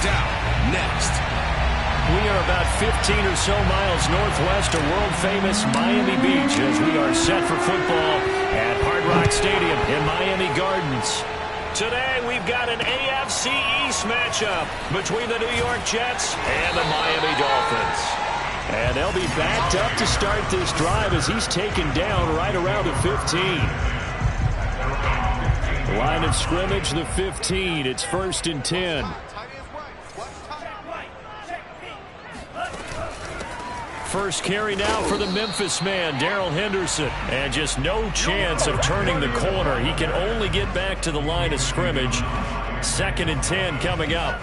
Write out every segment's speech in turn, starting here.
down next. We are about 15 or so miles northwest of world-famous Miami Beach as we are set for football at Hard Rock Stadium in Miami Gardens. Today, we've got an AFC East matchup between the New York Jets and the Miami Dolphins. And they'll be backed up to start this drive as he's taken down right around the 15. Line of scrimmage, the 15. It's 1st and 10. First carry now for the Memphis man, Darrell Henderson. And just no chance of turning the corner. He can only get back to the line of scrimmage. 2nd and 10 coming up.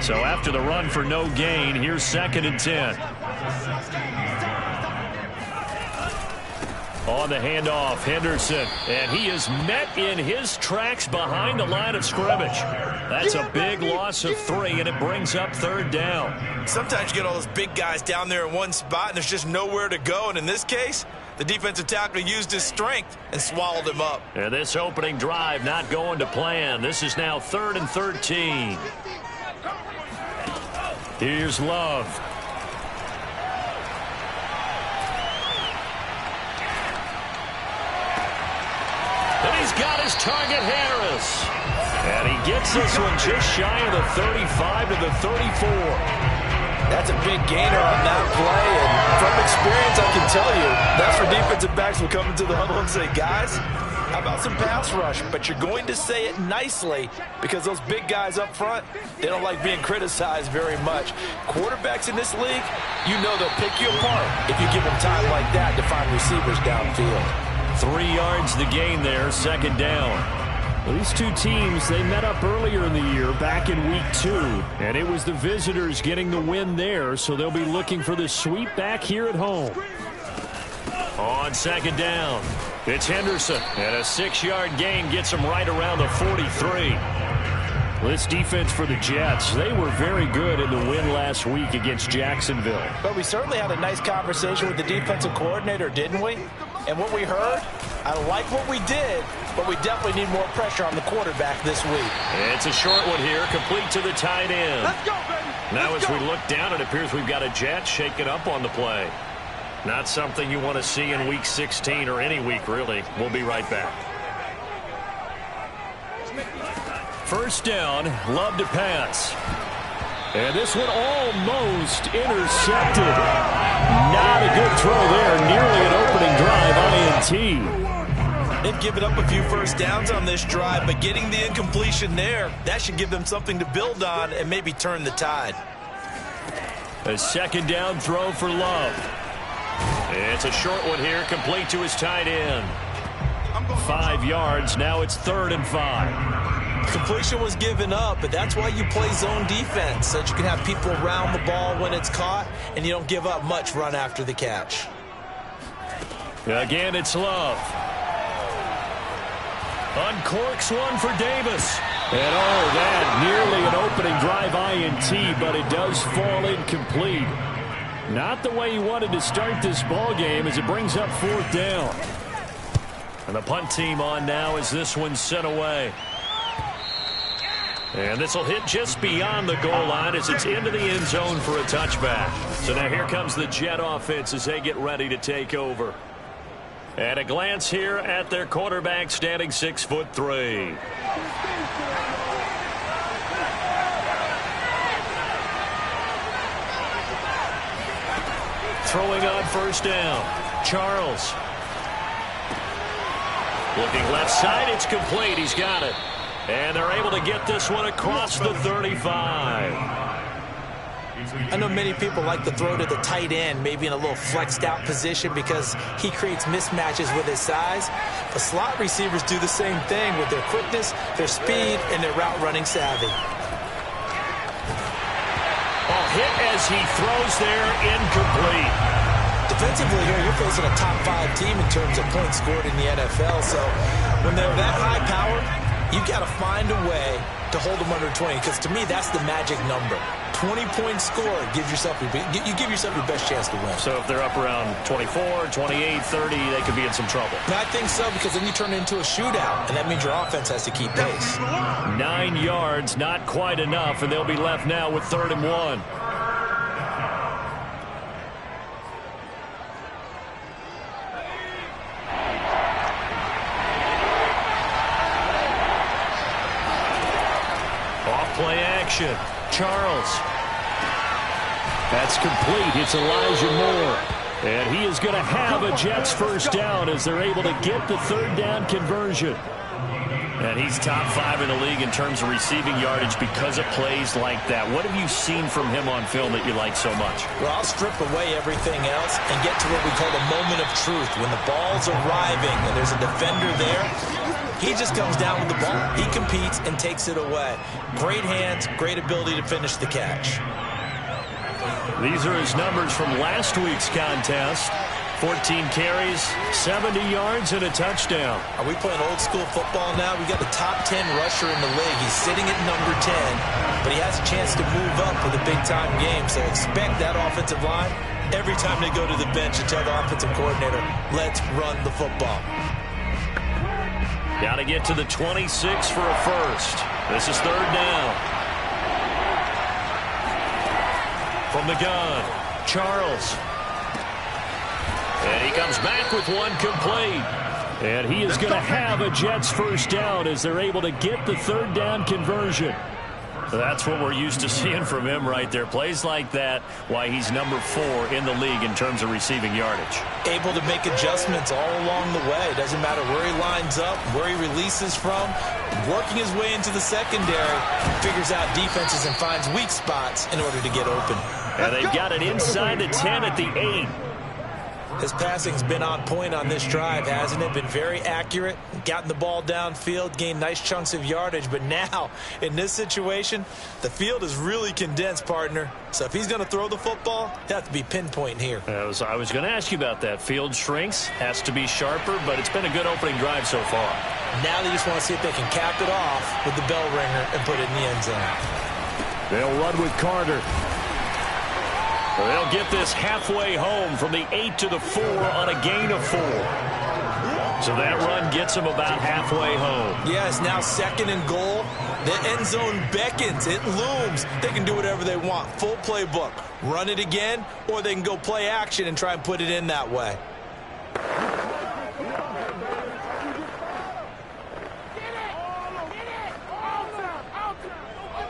So after the run for no gain, here's 2nd and 10. On the handoff, Henderson. And he is met in his tracks behind the line of scrimmage. That's a big loss of 3, and it brings up 3rd down. Sometimes you get all those big guys down there in one spot, and there's just nowhere to go. And in this case, the defensive tackle used his strength and swallowed him up. And this opening drive not going to plan. This is now 3rd and 13. Here's Love. And he's got his target, Harris. And he gets this one just shy of the 35 to the 34. That's a big gainer on that play, and from experience, I can tell you, that's where defensive backs will come into the huddle and say, guys, how about some pass rush? But you're going to say it nicely because those big guys up front, they don't like being criticized very much. Quarterbacks in this league, you know they'll pick you apart if you give them time like that to find receivers downfield. 3 yards the gain there, 2nd down. Well, these two teams, they met up earlier in the year, back in week 2. And it was the visitors getting the win there, so they'll be looking for the sweep back here at home. On 2nd down, it's Henderson. And a 6-yard gain gets him right around the 43. This defense for the Jets, they were very good in the win last week against Jacksonville. But we certainly had a nice conversation with the defensive coordinator, didn't we? And what we heard, I like what we did, but we definitely need more pressure on the quarterback this week. It's a short one here, complete to the tight end. Let's go, baby. Now as we look down, it appears we've got a Jet shaking up on the play. Not something you want to see in week 16 or any week, really. We'll be right back. First down, Love to pass. And this one almost intercepted. Not a good throw there. Nearly an opening drive, INT. They've given up a few first downs on this drive, but getting the incompletion there, that should give them something to build on and maybe turn the tide. A 2nd down throw for Love. It's a short one here, complete to his tight end. 5 yards, now it's 3rd and 5. Completion was given up, but that's why you play zone defense, so that you can have people around the ball when it's caught, and you don't give up much run after the catch. Again, it's Love. Uncorks one for Davis. And that nearly an opening drive INT, but it does fall incomplete. Not the way he wanted to start this ball game as it brings up 4th down. And the punt team on now as this one's sent away. And this will hit just beyond the goal line as it's into the end zone for a touchback. So now here comes the Jet offense as they get ready to take over. At a glance here at their quarterback, standing 6'3". Throwing on first down, Charles. Looking left side, it's complete. He's got it. And they're able to get this one across the 35. I know many people like to throw to the tight end, maybe in a little flexed out position because he creates mismatches with his size. But slot receivers do the same thing with their quickness, their speed, and their route running savvy. Oh, hit as he throws there, incomplete. Defensively here, you're facing a top 5 team in terms of points scored in the NFL. So when they're that high powered, You've got to find a way to hold them under 20, because to me, that's the magic number. 20-point score, you give yourself your best chance to win. So if they're up around 24, 28, 30, they could be in some trouble. And I think so, because then you turn it into a shootout, and that means your offense has to keep pace. 9 yards, not quite enough, and they'll be left now with 3rd and 1. Play action. Charles. That's complete. It's Elijah Moore. And he is going to have a Jets first down as they're able to get the 3rd down conversion. And he's top 5 in the league in terms of receiving yardage because of plays like that. What have you seen from him on film that you like so much? Well, I'll strip away everything else and get to what we call the moment of truth. When the ball's arriving and there's a defender there, he just comes down with the ball. He competes and takes it away. Great hands, great ability to finish the catch. These are his numbers from last week's contest. 14 carries, 70 yards, and a touchdown. Are we playing old school football now? We got the top 10 rusher in the league. He's sitting at number 10, but he has a chance to move up with a big-time game. So expect that offensive line every time they go to the bench and tell the offensive coordinator, let's run the football. Got to get to the 26 for a first. This is 3rd down. From the gun, Charles. And he comes back with one complete. And he is going to have a Jets first down as they're able to get the 3rd down conversion. That's what we're used to seeing from him right there. Plays like that, why he's number 4 in the league in terms of receiving yardage. Able to make adjustments all along the way. Doesn't matter where he lines up, where he releases from. Working his way into the secondary, figures out defenses and finds weak spots in order to get open. And they've got it inside the 10 at the 8. His passing's been on point on this drive, hasn't it? Been very accurate, gotten the ball downfield, gained nice chunks of yardage. But now, in this situation, the field is really condensed, partner. So if he's going to throw the football, he'll have to be pinpoint here. I was going to ask you about that. Field shrinks, has to be sharper, but it's been a good opening drive so far. Now they just want to see if they can cap it off with the bell ringer and put it in the end zone. They'll run with Carter. They'll get this halfway home from the 8 to the 4 on a gain of 4. So that run gets them about halfway home. Yeah, it's now 2nd and goal. The end zone beckons. It looms. They can do whatever they want. Full playbook. Run it again, or they can go play action and try and put it in that way.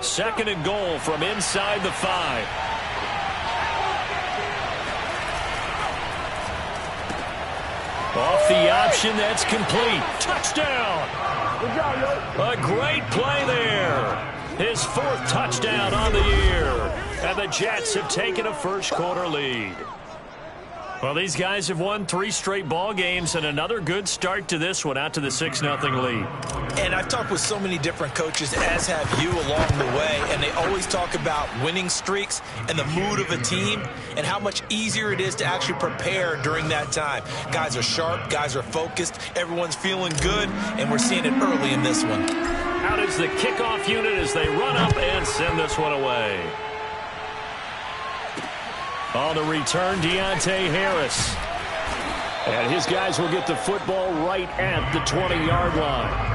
2nd and goal from inside the 5. Off the option, that's complete. Touchdown! A great play there. His 4th touchdown on the year. And the Jets have taken a first-quarter lead. Well, these guys have won 3 straight ball games and another good start to this one, out to the 6-0 lead. And I've talked with so many different coaches, as have you, along the way, and they always talk about winning streaks and the mood of a team and how much easier it is to actually prepare during that time. Guys are sharp, guys are focused, everyone's feeling good, and we're seeing it early in this one. Out is the kickoff unit as they run up and send this one away. On the return, Deontay Harris. And his guys will get the football right at the 20-yard line.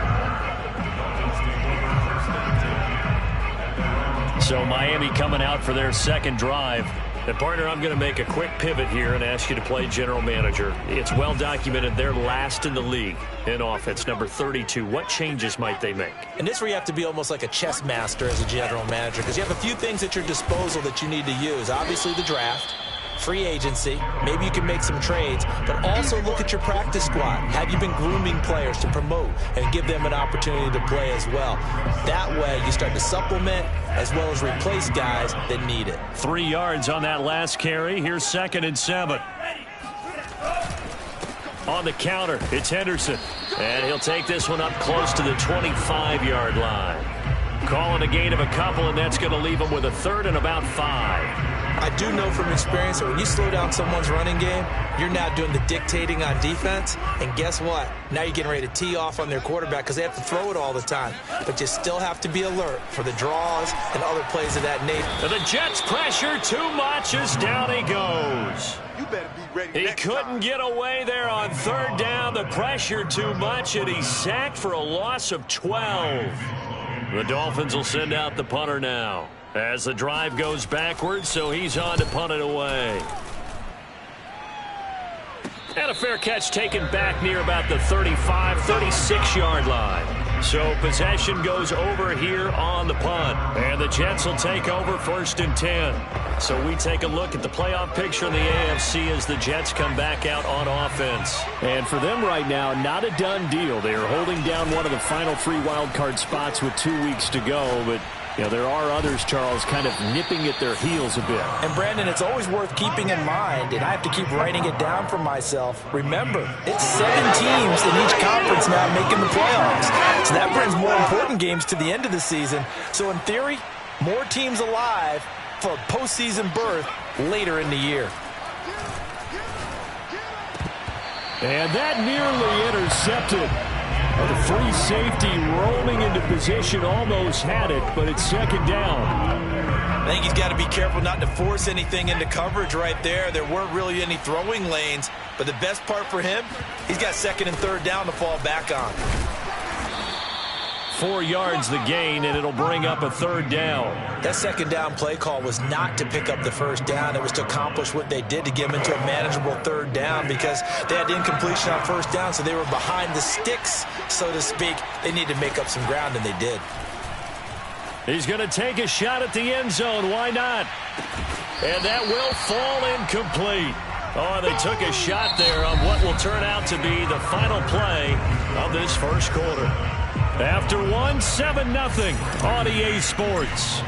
So Miami coming out for their 2nd drive. And partner, I'm going to make a quick pivot here and ask you to play general manager. It's well documented they're last in the league in offense, number 32. What changes might they make? And this where you have to be almost like a chess master as a general manager, because you have a few things at your disposal that you need to use. Obviously the draft, free agency, maybe you can make some trades, but also look at your practice squad. Have you been grooming players to promote and give them an opportunity to play as well? That way you start to supplement as well as replace guys that need it. 3 yards on that last carry. Here's 2nd and 7. On the counter, it's Henderson. And he'll take this one up close to the 25-yard line. Calling a gain of a couple, and that's going to leave him with a 3rd and about 5. I do know from experience that when you slow down someone's running game, you're now doing the dictating on defense. And guess what? Now you're getting ready to tee off on their quarterback because they have to throw it all the time. But you still have to be alert for the draws and other plays of that nature. And the Jets pressure too much as down he goes. You better be ready. He couldn't get away there on third down. The pressure too much, and he's sacked for a loss of 12. The Dolphins will send out the punter now as the drive goes backwards, so he's on to punt it away. And a fair catch taken back near about the 35, 36-yard line. So possession goes over here on the punt. And the Jets will take over 1st and 10. So we take a look at the playoff picture in the AFC as the Jets come back out on offense. And for them right now, not a done deal. They are holding down one of the final 3 wild card spots with 2 weeks to go. But you know, there are others, Charles, kind of nipping at their heels a bit. And, Brandon, it's always worth keeping in mind, and I have to keep writing it down for myself. Remember, it's 7 teams in each conference now making the playoffs. So that brings more important games to the end of the season. So, in theory, more teams alive for a postseason berth later in the year. And that nearly intercepted. The free safety rolling into position, almost had it, but it's 2nd down. I think he's got to be careful not to force anything into coverage right there. There weren't really any throwing lanes, but the best part for him, he's got 2nd and 3rd down to fall back on. 4 yards the gain, and it'll bring up a 3rd down. That 2nd down play call was not to pick up the 1st down. It was to accomplish what they did to get them into a manageable 3rd down because they had incompletion on 1st down, so they were behind the sticks, so to speak. They needed to make up some ground, and they did. He's going to take a shot at the end zone. Why not? And that will fall incomplete. Oh, they took a shot there on what will turn out to be the final play of this 1st quarter. After 1, 7-0 on EA Sports.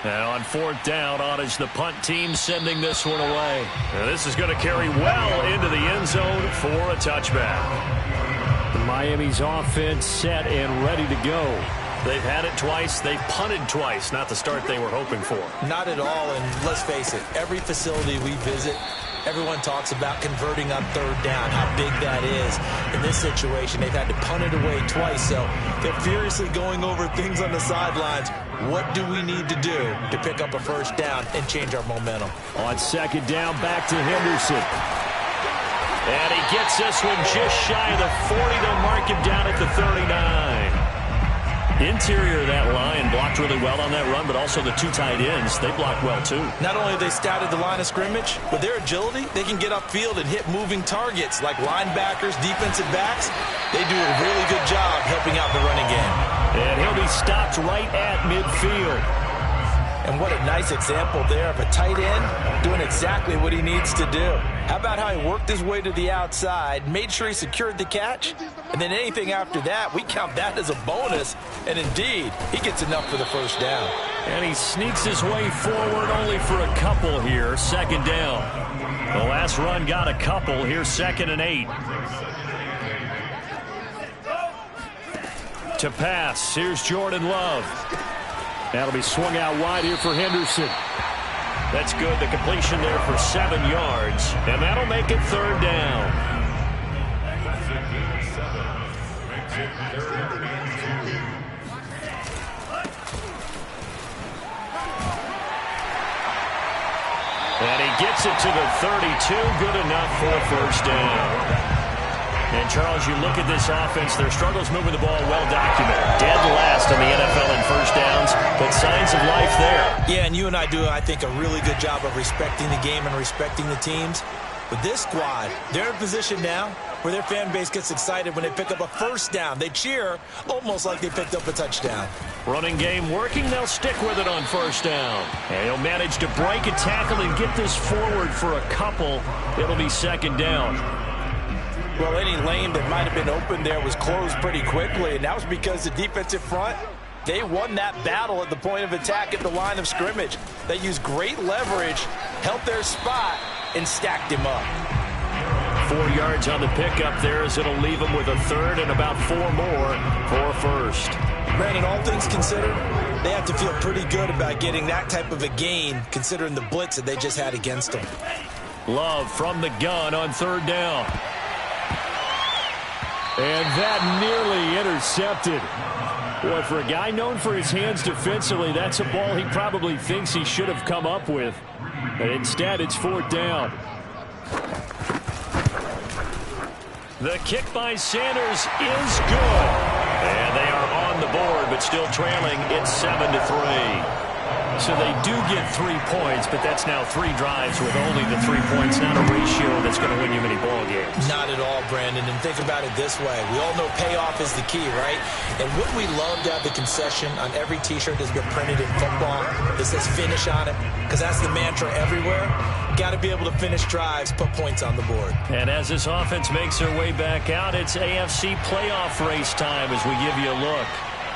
Now on 4th down, on is the punt team sending this one away. Now this is going to carry well into the end zone for a touchback. Miami's offense set and ready to go. They've had it twice. They've punted twice. Not the start they were hoping for. Not at all, and let's face it, every facility we visit, everyone talks about converting on 3rd down, how big that is. In this situation, they've had to punt it away twice, so they're furiously going over things on the sidelines. What do we need to do to pick up a 1st down and change our momentum? On 2nd down, back to Henderson. And he gets this one just shy of the 40. They'll mark him down at the 39. Interior of that line blocked really well on that run, but also the 2 tight ends, they blocked well too. Not only have they scouted the line of scrimmage, with their agility, they can get upfield and hit moving targets like linebackers, defensive backs. They do a really good job helping out the running game. And he'll be stopped right at midfield. And what a nice example there of a tight end doing exactly what he needs to do. How about how he worked his way to the outside, made sure he secured the catch, and then anything after that, we count that as a bonus. And indeed, he gets enough for the 1st down. And he sneaks his way forward only for a couple here, 2nd down. The last run got a couple. Here's 2nd and 8. To pass, here's Jordan Love. That'll be swung out wide here for Henderson. That's good. The completion there for 7 yards. And that'll make it 3rd down. And he gets it to the 32. Good enough for a 1st down. And, Charles, you look at this offense, their struggles moving the ball well documented. Dead last in the NFL in 1st downs, but signs of life there. Yeah, and you and I do, I think, a really good job of respecting the game and respecting the teams. With this squad, they're in a position now where their fan base gets excited when they pick up a 1st down. They cheer almost like they picked up a touchdown. Running game working, they'll stick with it on 1st down. And he'll manage to break a tackle and get this forward for a couple. It'll be 2nd down. Well, any lane that might have been open there was closed pretty quickly, and that was because the defensive front, they won that battle at the point of attack at the line of scrimmage. They used great leverage, held their spot, and stacked him up. 4 yards on the pickup there as it'll leave him with a 3rd and about 4 more for a 1st. Brandon, all things considered, they have to feel pretty good about getting that type of a gain considering the blitz that they just had against them. Love from the gun on third down. And that nearly intercepted. Boy, for a guy known for his hands defensively, that's a ball he probably thinks he should have come up with. But instead, it's fourth down. The kick by Sanders is good. And they are on the board, but still trailing. It's 7-3. So they do get 3 points, but that's now 3 drives with only the 3 points. Not a ratio that's going to win you many ball games. Not at all, Brandon. And think about it this way. We all know payoff is the key, right? And wouldn't we love to have the concession on every T-shirt that's been printed in football that says finish on it? Because that's the mantra everywhere. Got to be able to finish drives, put points on the board. And as this offense makes their way back out, it's AFC playoff race time as we give you a look.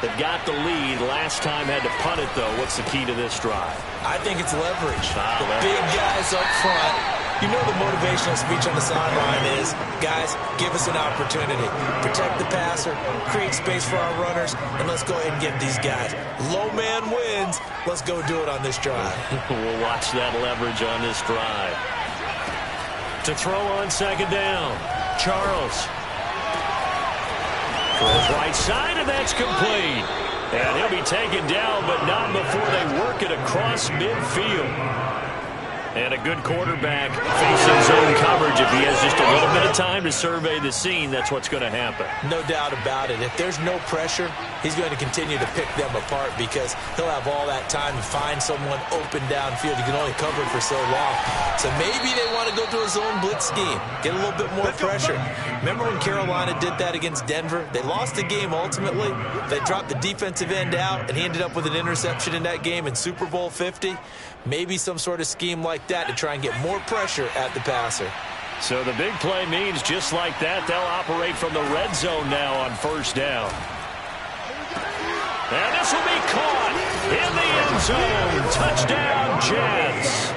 They've got the lead. Last time had to punt it, though. What's the key to this drive? I think it's leverage. The big guys up front. You know the motivational speech on the sideline is, guys, give us an opportunity. Protect the passer, create space for our runners, and let's go ahead and get these guys. Low man wins. Let's go do it on this drive. We'll watch that leverage on this drive. To throw on second down, Charles. Right side, and that's complete. And he'll be taken down, but not before they work it across midfield. And a good quarterback facing zone coverage. If he has just a little bit of time to survey the scene, that's what's going to happen. No doubt about it. If there's no pressure, he's going to continue to pick them apart because he'll have all that time to find someone open downfield. You can only cover it for so long. So maybe they want to go to a zone blitz scheme, get a little bit more pressure. Remember when Carolina did that against Denver? They lost the game ultimately. They dropped the defensive end out, and he ended up with an interception in that game in Super Bowl 50. Maybe some sort of scheme like that to try and get more pressure at the passer. So the big play means just like that, they'll operate from the red zone now on first down. And this will be caught in the end zone. Touchdown, Jets.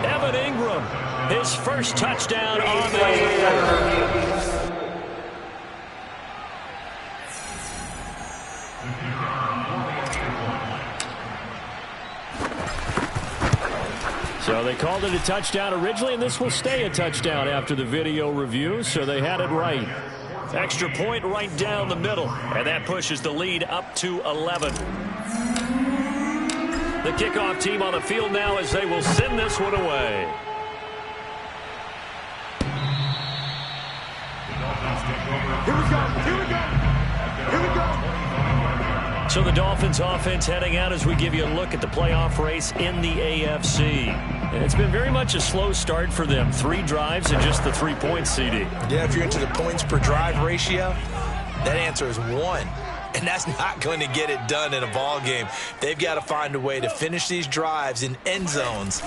Evan Ingram, his first touchdown on the year. So they called it a touchdown originally, and this will stay a touchdown after the video review, so they had it right. Extra point right down the middle, and that pushes the lead up to 11. The kickoff team on the field now as they will send this one away. Here we go, here we go, here we go. So the Dolphins offense heading out as we give you a look at the playoff race in the AFC. And it's been very much a slow start for them. 3 drives and just the 3 points, CD. Yeah, if you're into the points per drive ratio, that answer is 1. And that's not going to get it done in a ball game. They've got to find a way to finish these drives in end zones,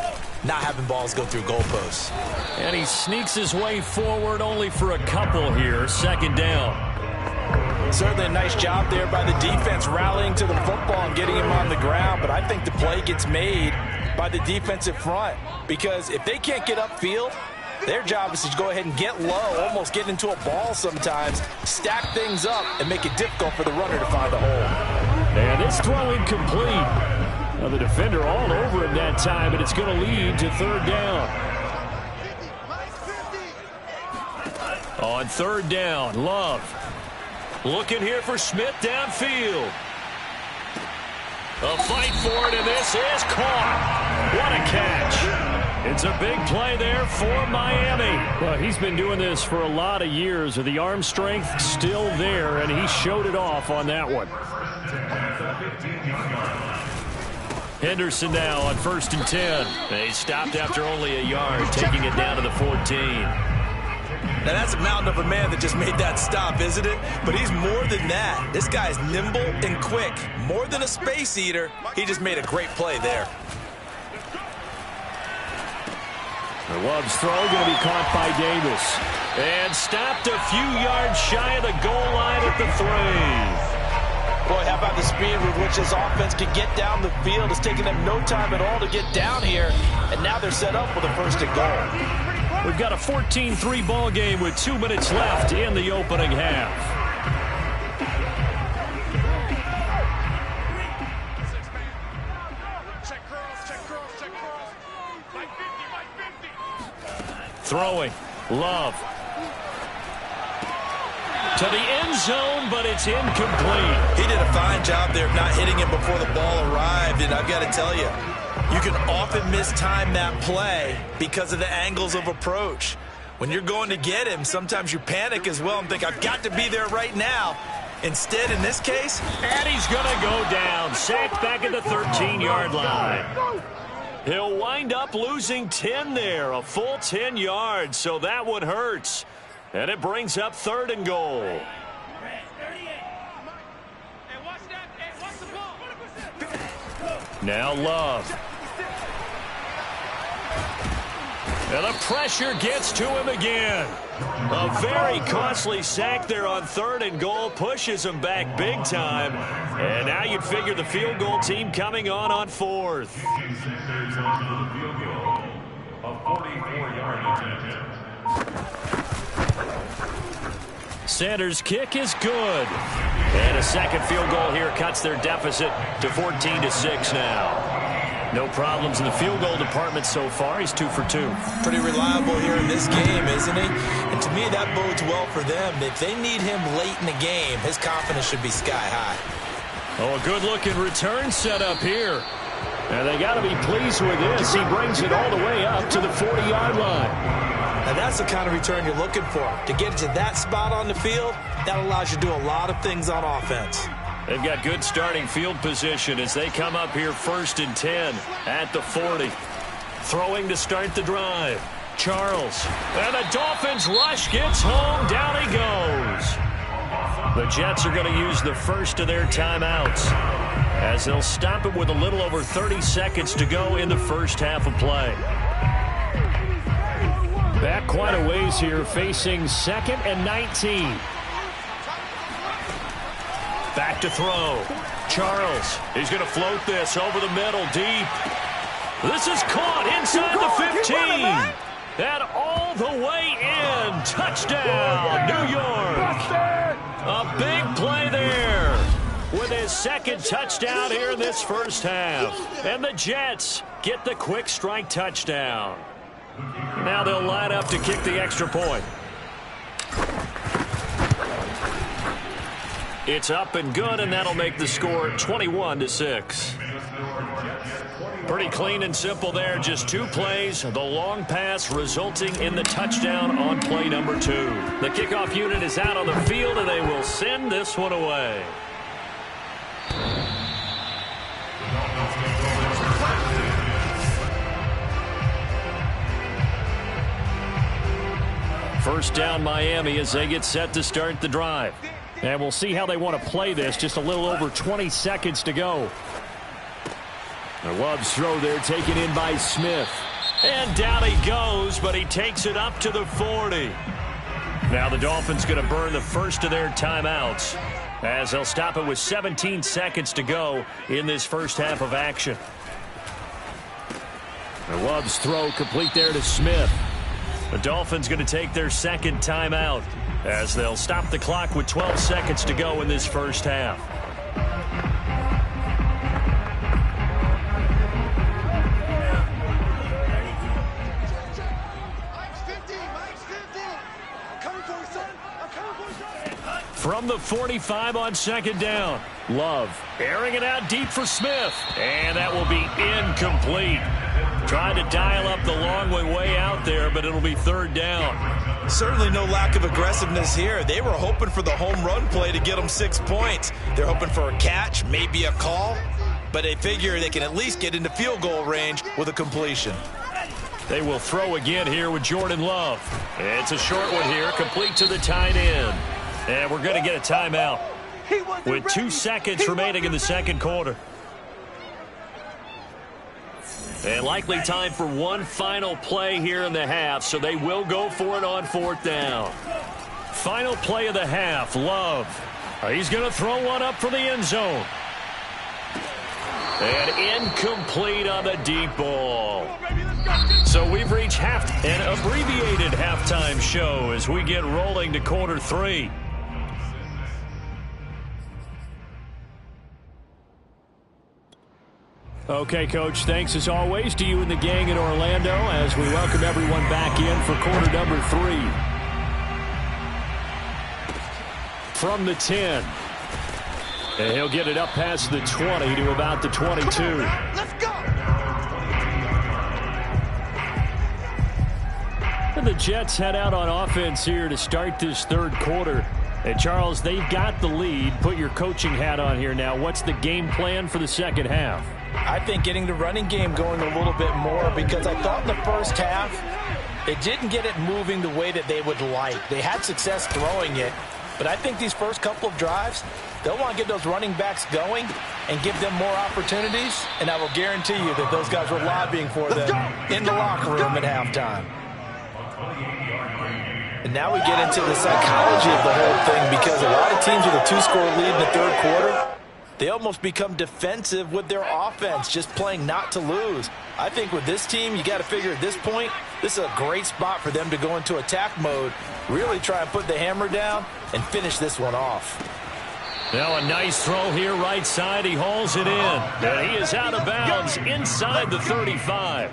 not having balls go through goalposts. And he sneaks his way forward only for a couple here. Second down. Certainly a nice job there by the defense rallying to the football and getting him on the ground, but I think the play gets made by the defensive front because if they can't get upfield, their job is to go ahead and get low, almost get into a ball sometimes, stack things up, and make it difficult for the runner to find a hole. And this throw incomplete. Well, the defender all over him that time, but it's going to lead to third down. On third down, Love. Looking here for Smith downfield. A fight for it, and this is caught. What a catch. It's a big play there for Miami. Well, he's been doing this for a lot of years. The arm strength still there, and he showed it off on that one. Henderson now on 1st and 10. They stopped after only a yard, taking it down to the 14. Now, that's a mountain of a man that just made that stop, isn't it? But he's more than that. This guy's nimble and quick. More than a space eater, he just made a great play there. The Love's throw going to be caught by Davis. And stopped a few yards shy of the goal line at the 3. Boy, how about the speed with which this offense can get down the field? It's taking them no time at all to get down here. And now they're set up with a 1st and goal. We've got a 14-3 ball game with 2 minutes left in the opening half. Throwing. Love. To the end zone, but it's incomplete. He did a fine job there of not hitting him before the ball arrived, and I've got to tell you, you can often mistime that play because of the angles of approach. When you're going to get him, sometimes you panic as well and think, I've got to be there right now. Instead, in this case, and he's going to go down. Sacked back at the 13-yard line. He'll wind up losing 10 there, a full 10 yards, so that one hurts. And it brings up 3rd and goal. Now Love. And the pressure gets to him again. A very costly sack there on 3rd and goal. Pushes him back big time. And now you'd figure the field goal team coming on 4th. Sanders' kick is good. And a second field goal here cuts their deficit to 14-6 now. No problems in the field goal department so far. He's 2 for 2. Pretty reliable here in this game, isn't he? And to me, that bodes well for them. If they need him late in the game, his confidence should be sky high. Oh, a good-looking return set up here. And they got to be pleased with this. He brings it all the way up to the 40-yard line. Now, that's the kind of return you're looking for. To get to that spot on the field, that allows you to do a lot of things on offense. They've got good starting field position as they come up here 1st and 10 at the 40. Throwing to start the drive. Charles. And the Dolphins rush gets home. Down he goes. The Jets are going to use the first of their timeouts as they'll stop it with a little over 30 seconds to go in the first half of play. Back quite a ways here, facing 2nd and 19. Back to throw. Charles. He's going to float this over the middle deep. This is caught inside the 15. And all the way in. Touchdown, New York. A big play there with his 2nd touchdown here in this first half. And the Jets get the quick strike touchdown. Now they'll line up to kick the extra point. It's up and good, and that'll make the score 21-6. Pretty clean and simple there. Just 2 plays. The long pass resulting in the touchdown on play number 2. The kickoff unit is out on the field, and they will send this one away. First down Miami as they get set to start the drive. And we'll see how they want to play this. Just a little over 20 seconds to go. Love's throw there taken in by Smith. And down he goes, but he takes it up to the 40. Now the Dolphins going to burn the first of their timeouts as they'll stop it with 17 seconds to go in this first half of action. And Love's throw complete there to Smith. The Dolphins going to take their 2nd timeout as they'll stop the clock with 12 seconds to go in this first half. From the 45 on 2nd down. Love airing it out deep for Smith. And that will be incomplete. Trying to dial up the long way out there, but it'll be 3rd down. Certainly no lack of aggressiveness here. They were hoping for the home run play to get them 6 points. They're hoping for a catch, maybe a call, but they figure they can at least get into field goal range with a completion. They will throw again here with Jordan Love. It's a short one here, complete to the tight end. And we're going to get a timeout with 2 seconds remaining in the 2nd quarter. And likely time for one final play here in the half, so they will go for it on 4th down. Final play of the half, Love. He's going to throw one up for the end zone. And incomplete on the deep ball. So we've reached an abbreviated halftime show as we get rolling to quarter 3. Okay, Coach, thanks as always to you and the gang in Orlando as we welcome everyone back in for quarter number 3. From the 10. And he'll get it up past the 20 to about the 22. Let's go. And the Jets head out on offense here to start this third quarter. And Charles, they've got the lead. Put your coaching hat on here now. What's the game plan for the second half? I think getting the running game going a little bit more, because I thought in the first half they didn't get it moving the way that they would like. They had success throwing it, but I think these first couple of drives, they'll want to get those running backs going and give them more opportunities, and I will guarantee you that those guys were lobbying for them in the locker room at halftime. And now we get into the psychology of the whole thing, because a lot of teams with a 2-score lead in the third quarter, they almost become defensive with their offense, just playing not to lose. I think with this team, you got to figure at this point, this is a great spot for them to go into attack mode, really try and put the hammer down and finish this one off. Now a nice throw here right side. He hauls it in. And he is out of bounds inside the 35.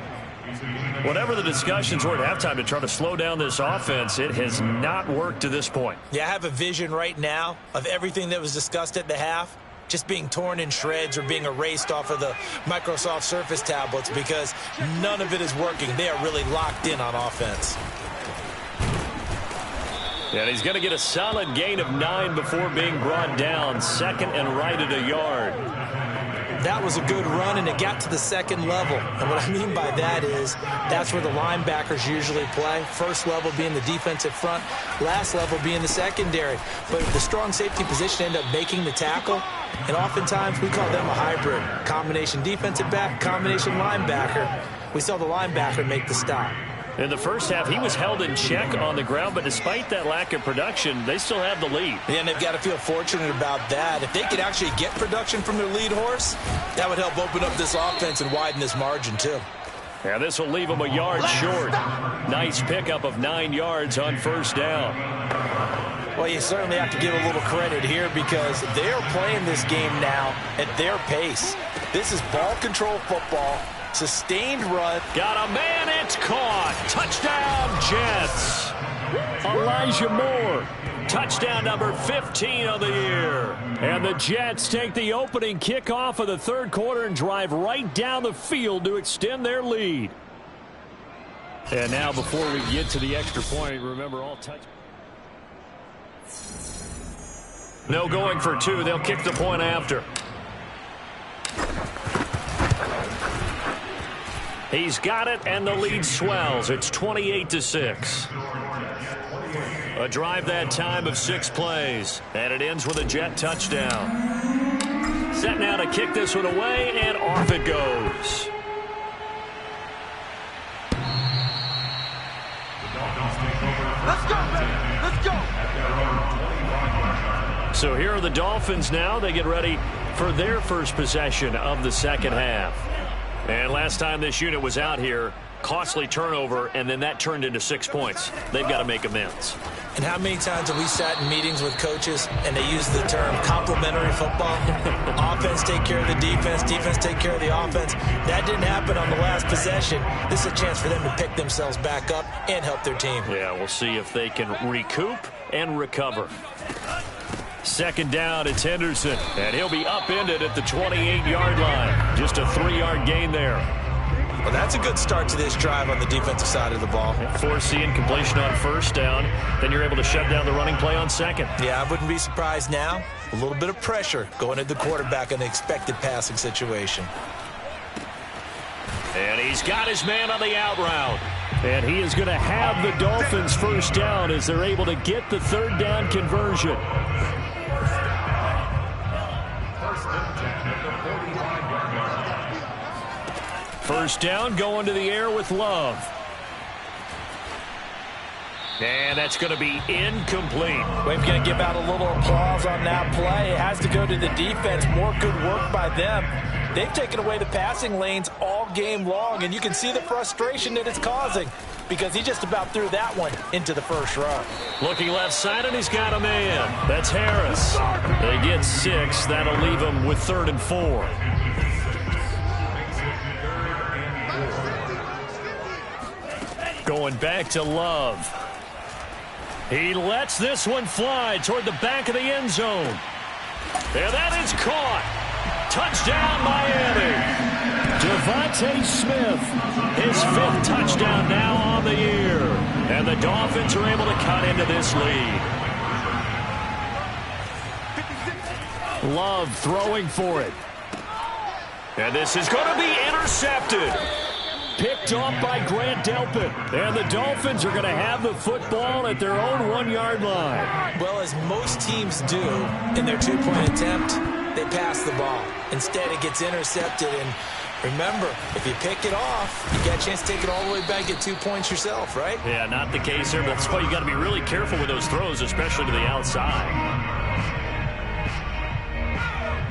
Whatever the discussions were at halftime to try to slow down this offense, it has not worked to this point. Yeah, I have a vision right now of everything that was discussed at the half just being torn in shreds or being erased off of the Microsoft Surface tablets, because none of it is working. They are really locked in on offense. And he's going to get a solid gain of 9 before being brought down. Second and right at a yard. That was a good run, and it got to the second level. And what I mean by that is that's where the linebackers usually play. First level being the defensive front, last level being the secondary. But the strong safety position ended up making the tackle, and oftentimes we call them a hybrid. Combination defensive back, combination linebacker. We saw the linebacker make the stop. In the first half, he was held in check on the ground, but despite that lack of production, they still have the lead. Yeah, and they've got to feel fortunate about that. If they could actually get production from their lead horse, that would help open up this offense and widen this margin, too. Yeah, this will leave them a yard short. Nice pickup of 9 yards on first down. Well, you certainly have to give a little credit here, because they're playing this game now at their pace. This is ball control football. Sustained run. Got a man, it's caught. Touchdown, Jets. Elijah Moore. Touchdown number 15 of the year. And the Jets take the opening kickoff of the third quarter and drive right down the field to extend their lead. And now before we get to the extra point, remember all touch. No going for 2. They'll kick the point after. He's got it, and the lead swells. It's 28-6. A drive that time of 6 plays, and it ends with a Jet touchdown. Set now to kick this one away, and off it goes. Let's go, baby. Let's go. So here are the Dolphins now. They get ready for their first possession of the second half. And last time this unit was out here, costly turnover, and then that turned into 6 points. They've got to make amends. And how many times have we sat in meetings with coaches and they use the term complementary football? Offense take care of the defense, defense take care of the offense. That didn't happen on the last possession. This is a chance for them to pick themselves back up and help their team. Yeah, we'll see if they can recoup and recover. Second down, it's Henderson, and he'll be upended at the 28-yard line. Just a 3-yard gain there. Well, that's a good start to this drive on the defensive side of the ball. Force the incompletion on first down. Then you're able to shut down the running play on second. Yeah, I wouldn't be surprised now. A little bit of pressure going at the quarterback in the expected passing situation. And he's got his man on the out route. And he is going to have the Dolphins first down as they're able to get the third down conversion. First down, going to the air with Love. And that's going to be incomplete. We're going to give out a little applause on that play. It has to go to the defense. More good work by them. They've taken away the passing lanes all game long, and you can see the frustration that it's causing because he just about threw that one into the first row. Looking left side, and he's got a man. That's Harris. They get 6. That'll leave them with 3rd and 4. Going back to Love. He lets this one fly toward the back of the end zone. And that is caught. Touchdown, Miami. Devontae Smith, his 5th touchdown now on the year. And the Dolphins are able to cut into this lead. Love throwing for it. And this is going to be intercepted. Picked off by Grant Delpit. And the Dolphins are going to have the football at their own 1-yard line. Well, as most teams do in their 2-point attempt, they pass the ball. Instead, it gets intercepted. And remember, if you pick it off, you got a chance to take it all the way back, get 2 points yourself, right? Yeah, not the case here. But that's why you got to be really careful with those throws, especially to the outside.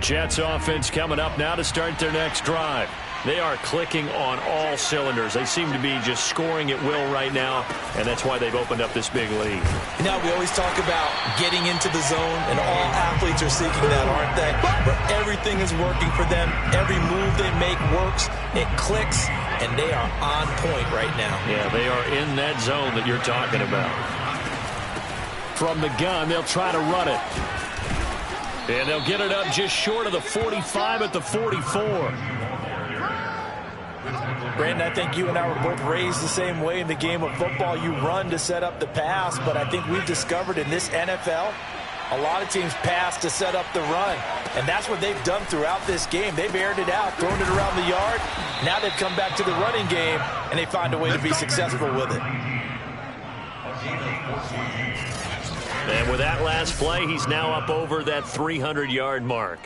Jets offense coming up now to start their next drive. They are clicking on all cylinders. They seem to be just scoring at will right now, and that's why they've opened up this big lead. Now, we always talk about getting into the zone, and all athletes are seeking that, aren't they? Where everything is working for them. Every move they make works. It clicks, and they are on point right now. Yeah, they are in that zone that you're talking about. From the gun, they'll try to run it. And they'll get it up just short of the 45 at the 44. Brandon, I think you and I were both raised the same way in the game of football. You run to set up the pass, but I think we've discovered in this NFL, a lot of teams pass to set up the run. And that's what they've done throughout this game. They've aired it out, thrown it around the yard. Now they've come back to the running game, and they find a way to be successful with it. And with that last play, he's now up over that 300-yard mark.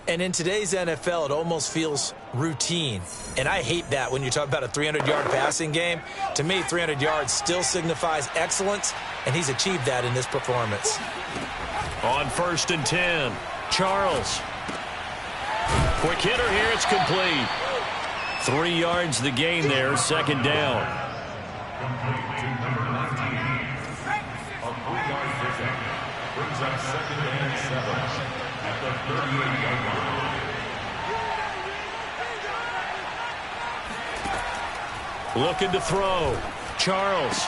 And in today's NFL, it almost feels routine. And I hate that when you talk about a 300-yard passing game. To me, 300 yards still signifies excellence, and he's achieved that in this performance. On 1st and 10, Charles. Quick hitter here, it's complete. 3 yards the gain there, 2nd down. Brings up 2nd and 7 at the 38-yard line. Looking to throw. Charles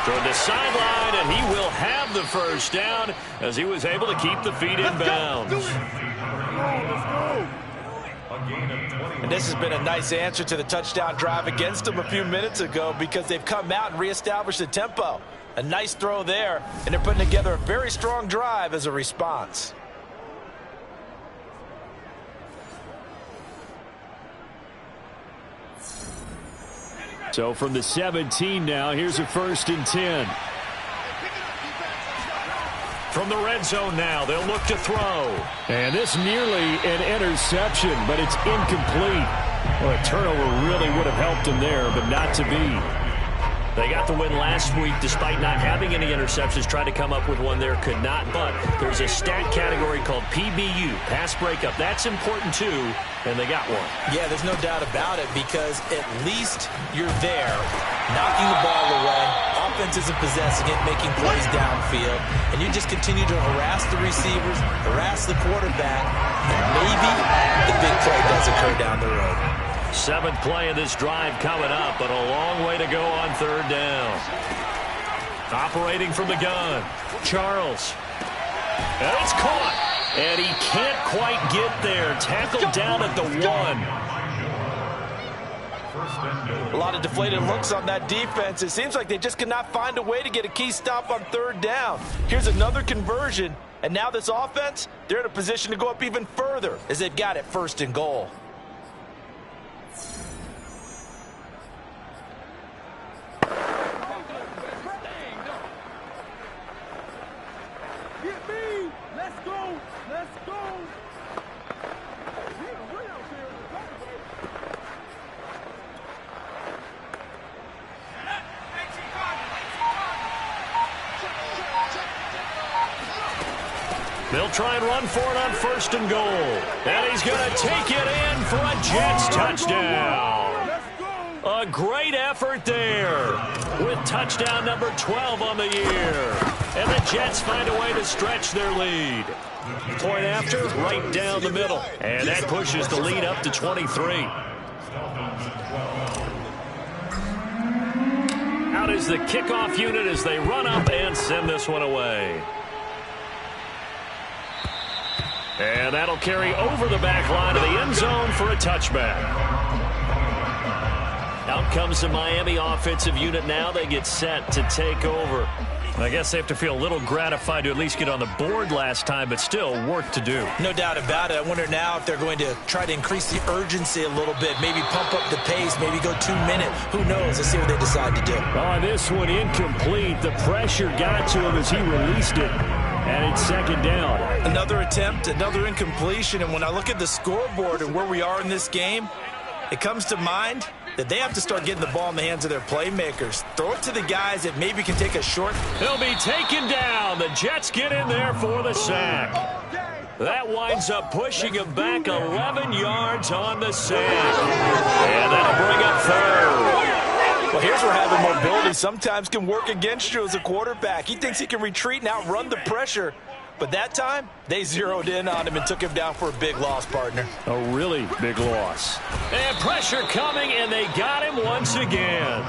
toward the sideline, and he will have the 1st down as he was able to keep the feet in bounds. And this has been a nice answer to the touchdown drive against them a few minutes ago because they've come out and reestablished the tempo. A nice throw there, and they're putting together a very strong drive as a response. So from the 17 now, here's a 1st and 10. From the red zone now, they'll look to throw. And this nearly an interception, but it's incomplete. Well, a turnover really would have helped him there, but not to be. They got the win last week despite not having any interceptions. Tried to come up with one there, could not. But there's a stat category called PBU, pass breakup. That's important too, and they got one. Yeah, there's no doubt about it because at least you're there, knocking the ball away. Offense isn't possessing it, making plays downfield. And you just continue to harass the receivers, harass the quarterback, and maybe the big play does occur down the road. 7th play of this drive coming up, but a long way to go on 3rd down. Operating from the gun, Charles. And it's caught. And he can't quite get there. Tackled down at the 1. A lot of deflated looks on that defense. It seems like they just cannot find a way to get a key stop on 3rd down. Here's another conversion, and now this offense, they're in a position to go up even further as they've got it 1st and goal. They'll try and run for it on 1st and goal. And he's going to take it in for a Jets touchdown. A great effort there with touchdown number 12 on the year. And the Jets find a way to stretch their lead. Point after, right down the middle. And that pushes the lead up to 23. Out is the kickoff unit as they run up and send this one away. And that'll carry over the back line of the end zone for a touchback. Out comes the Miami offensive unit now. They get set to take over. I guess they have to feel a little gratified to at least get on the board last time, but still work to do. No doubt about it. I wonder now if they're going to try to increase the urgency a little bit, maybe pump up the pace, maybe go 2 minutes. Who knows? Let's see what they decide to do. Oh, this one incomplete. The pressure got to him as he released it, and it's second down. Another attempt, another incompletion, and when I look at the scoreboard and where we are in this game, it comes to mind that they have to start getting the ball in the hands of their playmakers. Throw it to the guys that maybe can take a short. He'll be taken down. The Jets get in there for the sack. That winds up pushing him back 11 yards on the sack. And that'll bring up third. Well, here's where having mobility sometimes can work against you as a quarterback. He thinks he can retreat and outrun the pressure. But that time, they zeroed in on him and took him down for a big loss, partner. A really big loss. And pressure coming, and they got him once again.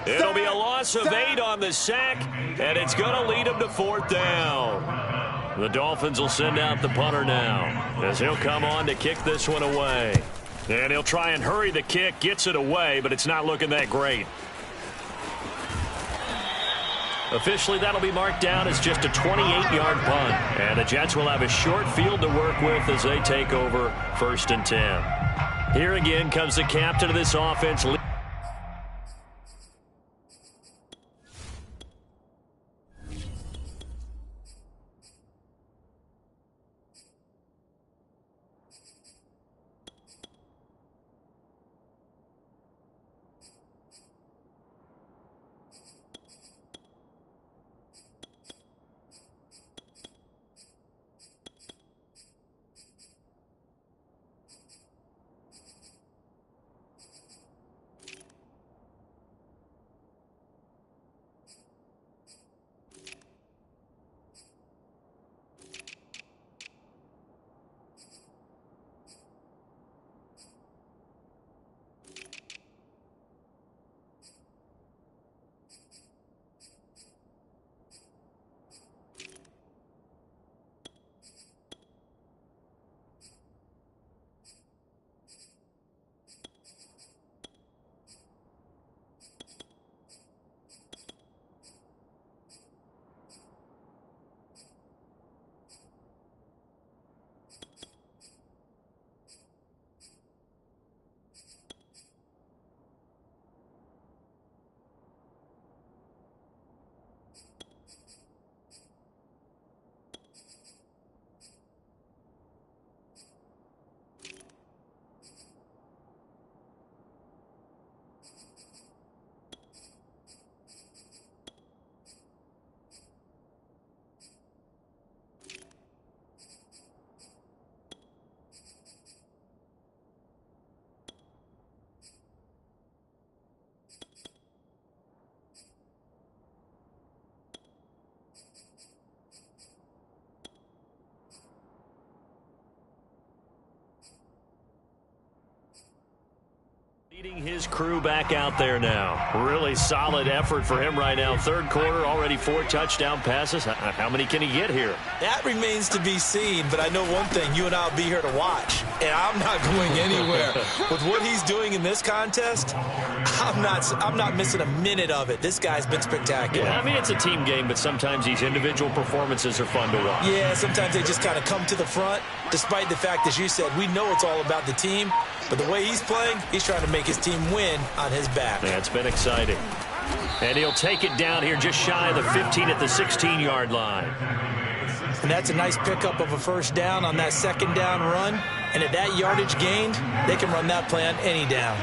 It'll be a loss of 8 on the sack, and it's going to lead him to 4th down. The Dolphins will send out the punter now, as he'll come on to kick this one away. And he'll try and hurry the kick, gets it away, but it's not looking that great. Officially, that'll be marked down as just a 28-yard punt. And the Jets will have a short field to work with as they take over 1st and 10. Here again comes the captain of this offense. Leading his crew back out there now. Really solid effort for him right now. 3rd quarter, already 4 touchdown passes. How many can he get here? That remains to be seen, but I know one thing. You and I will be here to watch, and I'm not going anywhere. With what he's doing in this contest, I'm not missing a minute of it. This guy's been spectacular. Yeah, I mean, it's a team game, but sometimes these individual performances are fun to watch. Yeah, sometimes they just kind of come to the front, despite the fact, as you said, we know it's all about the team. But the way he's playing, he's trying to make his team win on his back. Yeah, it's been exciting. And he'll take it down here just shy of the 15 at the 16-yard line. And that's a nice pickup of a 1st down on that 2nd down run. And at that yardage gained, they can run that play on any down.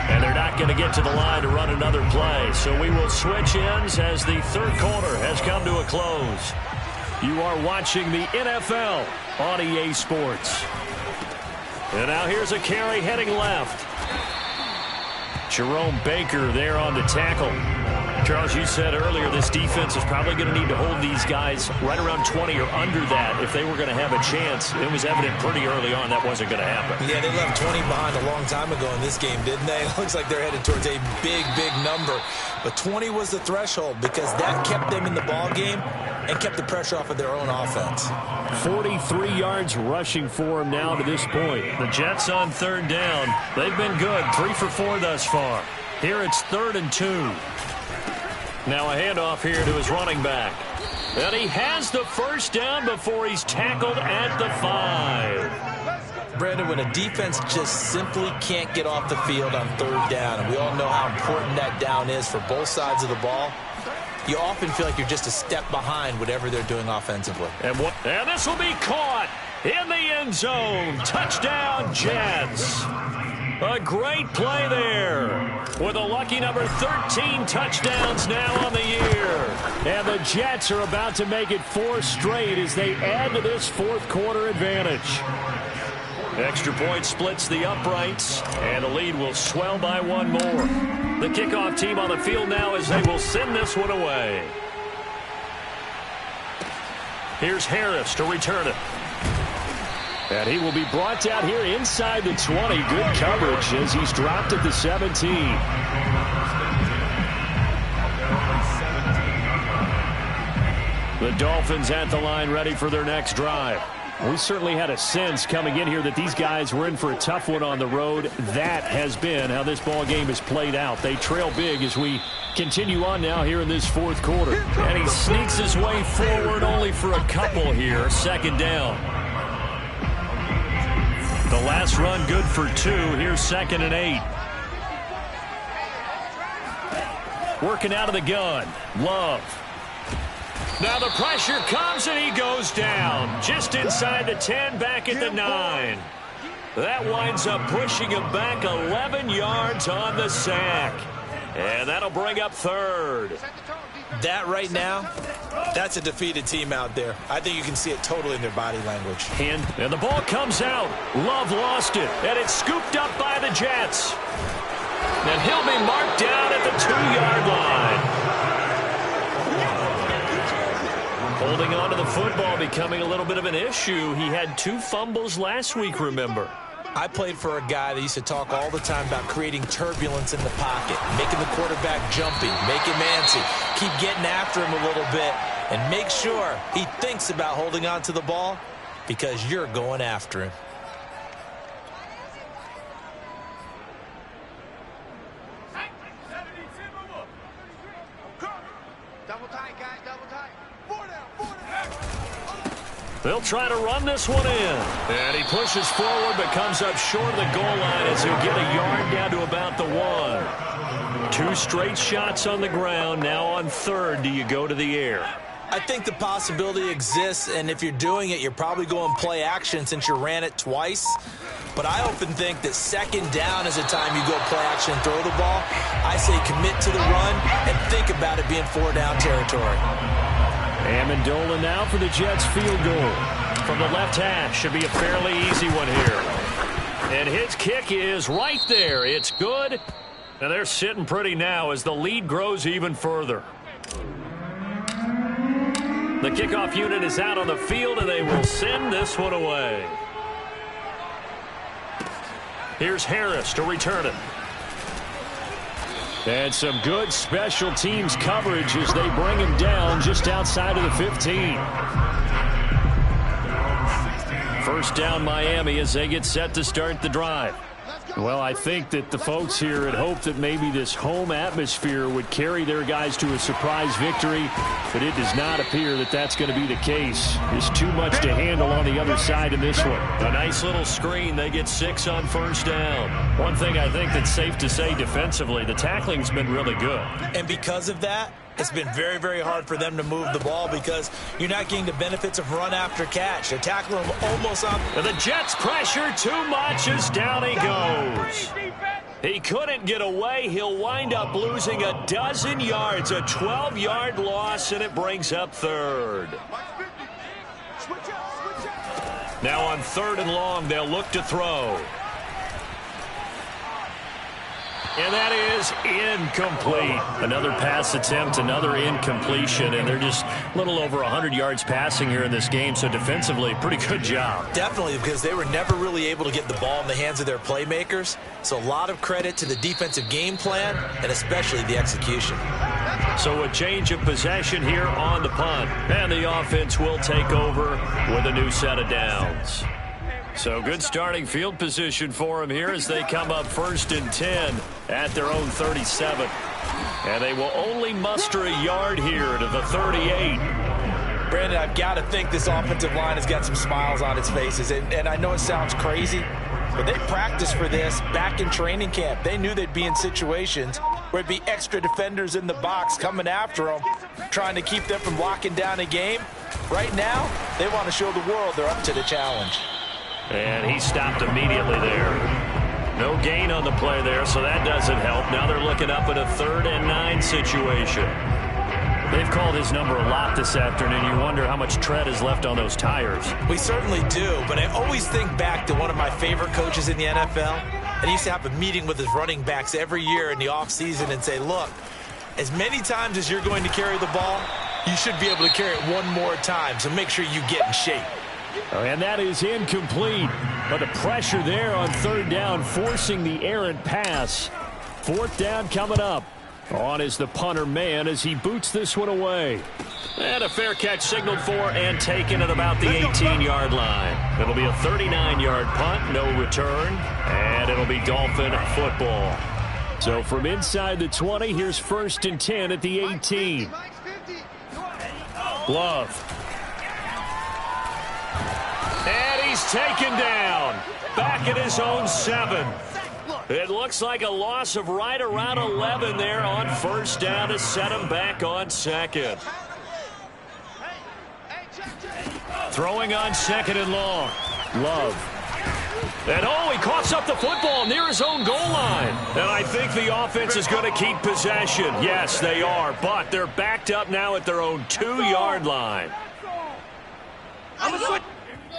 And they're not going to get to the line to run another play. So we will switch ends as the 3rd quarter has come to a close. You are watching the NFL on EA Sports. And now here's a carry heading left. Jerome Baker there on the tackle. Charles, you said earlier this defense is probably going to need to hold these guys right around 20 or under that if they were going to have a chance. It was evident pretty early on that wasn't going to happen. Yeah, they left 20 behind a long time ago in this game, didn't they? It looks like they're headed towards a big, big number. But 20 was the threshold because that kept them in the ball game and kept the pressure off of their own offense. 43 yards rushing for him now to this point. The Jets on third down. They've been good. 3 for 4 thus far. Here it's 3rd and 2. Now a handoff here to his running back. And he has the first down before he's tackled at the 5. Brandon, when a defense just simply can't get off the field on third down, and we all know how important that down is for both sides of the ball, you often feel like you're just a step behind whatever they're doing offensively. And this will be caught in the end zone. Touchdown, Jets. A great play there with a lucky number 13 touchdowns now on the year. And the Jets are about to make it 4 straight as they add to this fourth quarter advantage. Extra point splits the uprights, and the lead will swell by 1 more. The kickoff team on the field now as they will send this one away. Here's Harris to return it. And he will be brought down here inside the 20. Good coverage as he's dropped at the 17. The Dolphins at the line ready for their next drive. We certainly had a sense coming in here that these guys were in for a tough one on the road. That has been how this ball game has played out. They trail big as we continue on now here in this fourth quarter. And he sneaks his way forward only for a couple here. 2nd down. The last run good for 2. Here's 2nd and 8. Working out of the gun. Love. Now the pressure comes and he goes down. Just inside the 10, back at the 9. That winds up pushing him back 11 yards on the sack. And that'll bring up 3rd. That right now, that's a defeated team out there. I think you can see it totally in their body language. And the ball comes out. Love lost it. And it's scooped up by the Jets. And he'll be marked down at the 2-yard line. Holding on to the football becoming a little bit of an issue. He had 2 fumbles last week, remember. I played for a guy that used to talk all the time about creating turbulence in the pocket, making the quarterback jumpy, make him antsy, keep getting after him a little bit, and make sure he thinks about holding on to the ball because you're going after him. Double tight, guys, double tight. They'll try to run this one in. And he pushes forward but comes up short of the goal line as he'll get a yard down to about the 1. 2 straight shots on the ground. Now on 3rd, do you go to the air? I think the possibility exists, and if you're doing it, you're probably going play action since you ran it twice. But I often think that 2nd down is the time you go play action and throw the ball. I say commit to the run and think about it being 4-down territory. Amendola now for the Jets field goal. From the left hash, should be a fairly easy one here. And his kick is right there. It's good. And they're sitting pretty now as the lead grows even further. The kickoff unit is out on the field, and they will send this one away. Here's Harris to return it. And some good special teams coverage as they bring him down just outside of the 15. First down Miami as they get set to start the drive. Well, I think that the folks here had hoped that maybe this home atmosphere would carry their guys to a surprise victory, but it does not appear that that's going to be the case. There's too much to handle on the other side in this one. A nice little screen. They get 6 on first down. One thing I think that's safe to say defensively, the tackling's been really good. And because of that, it's been very, very hard for them to move the ball because you're not getting the benefits of run after catch. They're tackling them almost on. And the Jets pressure too much as down he goes. He couldn't get away. He'll wind up losing 12 yards, a 12-yard loss, and it brings up 3rd. Now on 3rd and long, they'll look to throw. And that is incomplete. Another pass attempt, another incompletion, and they're just a little over 100 yards passing here in this game, so defensively, pretty good job. Definitely, because they were never really able to get the ball in the hands of their playmakers, so a lot of credit to the defensive game plan and especially the execution. So a change of possession here on the punt, and the offense will take over with a new set of downs. So good starting field position for them here as they come up 1st and 10 at their own 37. And they will only muster a yard here to the 38. Brandon, I've got to think this offensive line has got some smiles on its faces. And I know it sounds crazy, but they practiced for this back in training camp. They knew they'd be in situations where it'd be extra defenders in the box coming after them, trying to keep them from locking down a game. Right now, they want to show the world they're up to the challenge. And he stopped immediately there. No gain on the play there, so that doesn't help. Now they're looking up at a 3rd and 9 situation. They've called his number a lot this afternoon. You wonder how much tread is left on those tires. We certainly do, but I always think back to one of my favorite coaches in the NFL. And he used to have a meeting with his running backs every year in the offseason and say, look, as many times as you're going to carry the ball, you should be able to carry it one more time, so make sure you get in shape. And that is incomplete. But the pressure there on 3rd down, forcing the errant pass. 4th down coming up. On is the punter man as he boots this one away. And a fair catch signaled for and taken at about the 18-yard line. It'll be a 39-yard punt, no return, and it'll be Dolphin football. So from inside the 20, here's 1st and 10 at the 18. Love. And he's taken down. Back at his own 7. It looks like a loss of right around 11 there on 1st down to set him back on 2nd. Throwing on 2nd and long. Love. And he coughs up the football near his own goal line. And I think the offense is going to keep possession. Yes, they are, but they're backed up now at their own 2-yard line.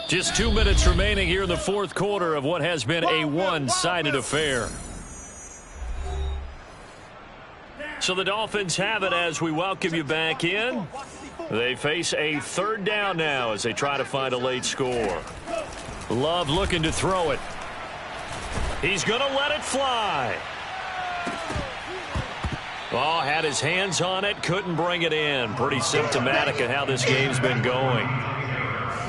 Just 2 minutes remaining here in the 4th quarter of what has been a one-sided affair. So the Dolphins have it as we welcome you back in. They face a 3rd down now as they try to find a late score. Love looking to throw it. He's going to let it fly. Oh, had his hands on it, couldn't bring it in. Pretty symptomatic of how this game's been going.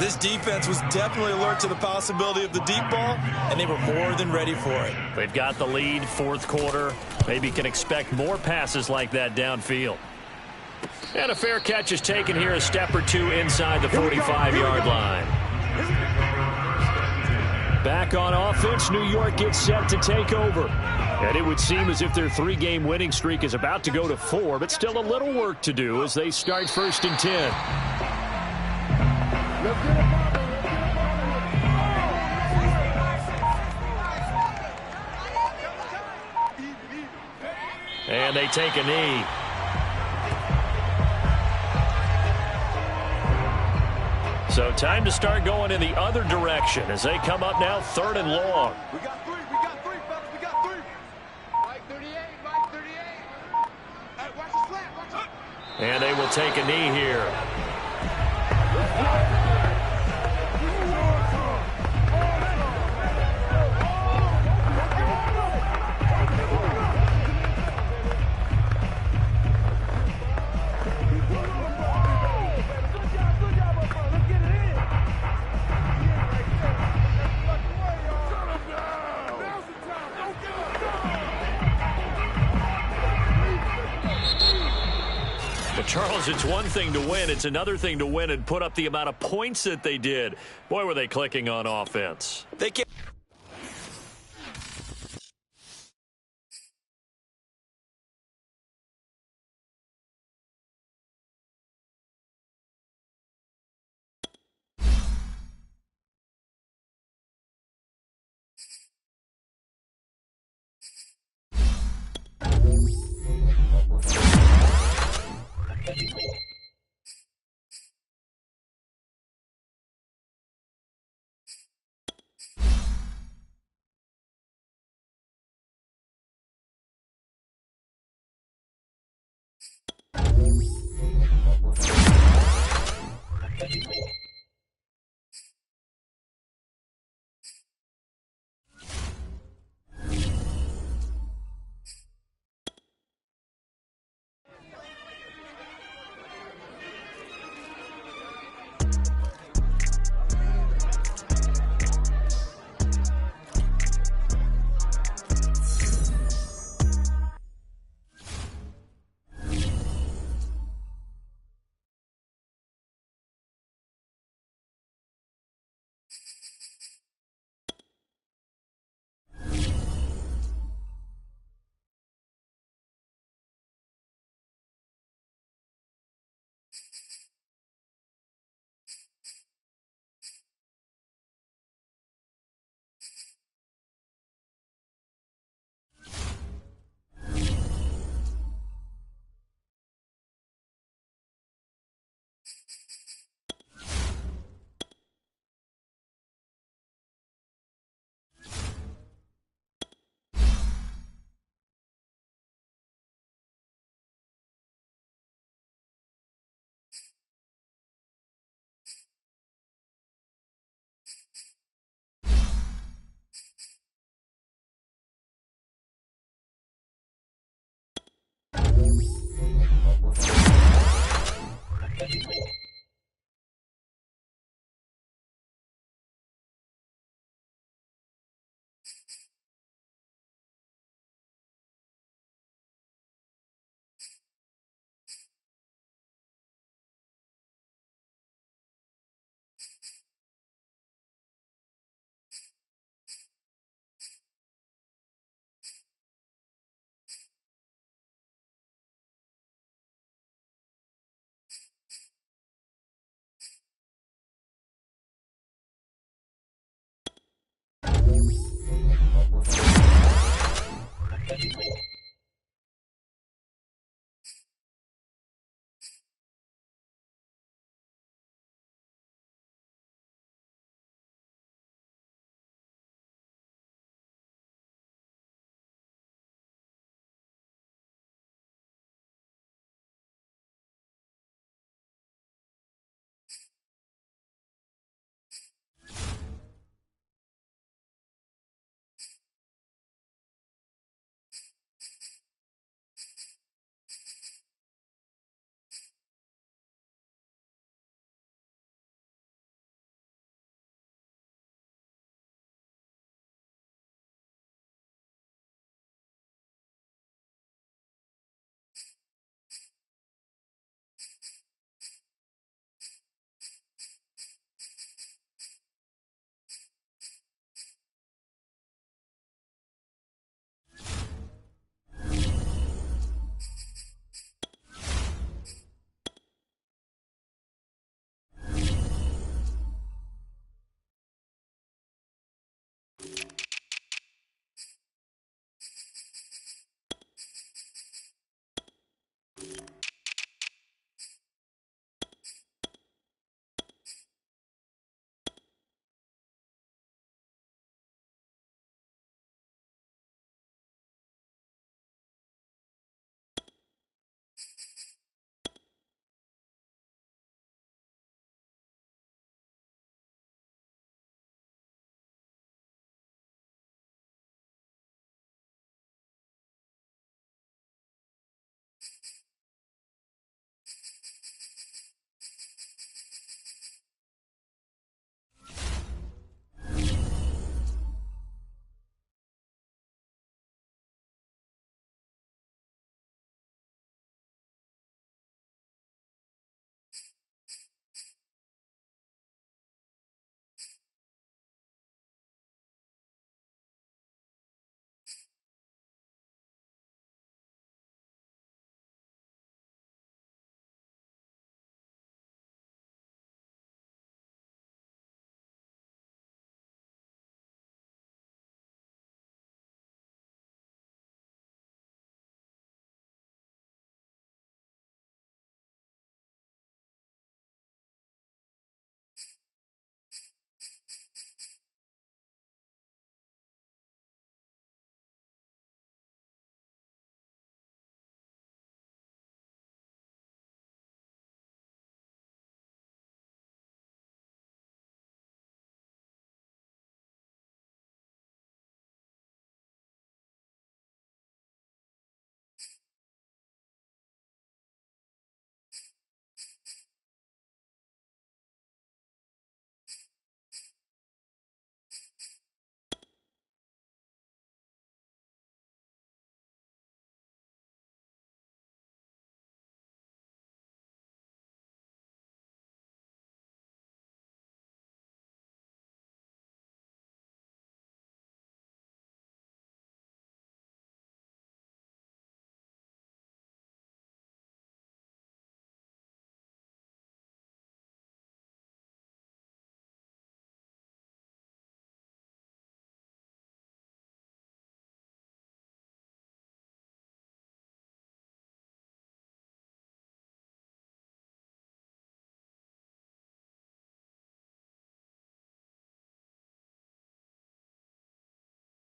This defense was definitely alert to the possibility of the deep ball, and they were more than ready for it. They've got the lead, 4th quarter. Maybe can expect more passes like that downfield. And a fair catch is taken here, a step or two inside the 45-yard line. Back on offense, New York gets set to take over. And it would seem as if their 3-game winning streak is about to go to 4, but still a little work to do as they start 1st and 10. And they take a knee. So time to start going in the other direction as they come up now 3rd and long. We got 3, fellas, we got 3. Mike 38, Mike 38. Hey, watch the slant, watch it. And they will take a knee here. Charles, it's one thing to win. It's another thing to win and put up the amount of points that they did. Boy, were they clicking on offense. They can't.